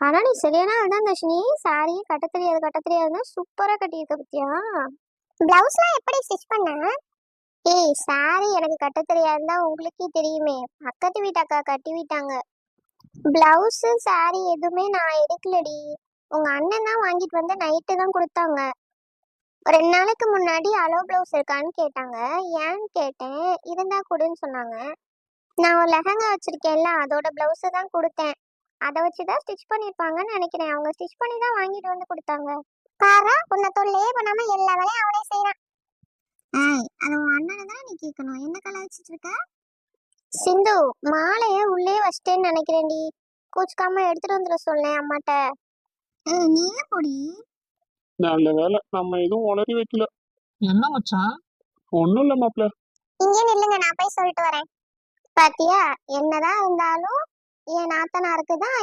ஆனா நீ சரியான ஆள்தான் தர்ஷினி. சாரியே கட்ட தெரியாதுன்னா சூப்பரா கட்டியிருக்க பத்தியா. பிளவுஸ்லாம் எப்படி ஸ்டிச் பண்ண? ஏய், சாரி எனக்கு கட்ட தெரியாதுன்னா உங்களுக்கே தெரியுமே. பக்கத்து வீட்டு அக்கா கட்டி விட்டாங்க. பிளவுஸ் சாரி எதுவுமே நான் எடுக்கலடி. உங்க அண்ணன் தான் வாங்கிட்டு வந்து நைட்டு தான் கொடுத்தாங்க. 2 நாளைக்கு முன்னாடி அலோ பிளவுஸ் இருக்கான்னு கேட்டாங்க. ஏன்னு கேட்டேன். இருந்தா கொடுன்னு சொன்னாங்க. நான் ஒரு லெஹங்கா வச்சிருக்கேன்ல, அதோட பிளவுஸ் தான் கொடுத்தேன். அதை வச்சுதான் ஸ்டிச் பண்ணிருப்பாங்கன்னு நினைக்கிறேன். அவங்க ஸ்டிச் பண்ணி தான் வாங்கிட்டு வந்து கொடுத்தாங்க. பாரா, உன்னை தொல்லே பண்ணாம எல்லா வேலையும் அவனே செய்யறான். அது உன் அண்ணனை தான் நீ கேட்கணும். என்ன கலை வச்சிட்டு இருக்க? சிந்து, மாலைய உள்ளே வச்சிட்டேன்னு நினைக்கிறேன்டி. கூச்சுக்காம எடுத்துட்டு வந்துட சொன்னேன் அம்மாட்ட. நீயே பொடி. நல்ல வேலை நம்ம எதுவும் உளறி வைக்கல. என்ன மச்சான்? ஒண்ணும் இல்ல மாப்ள. இங்கே நில்லுங்க, நான் போய் சொல்லிட்டு வரேன். பாத்தியா, என்னதான் இருந்தாலும் என் நாத்தனாருக்கு தான்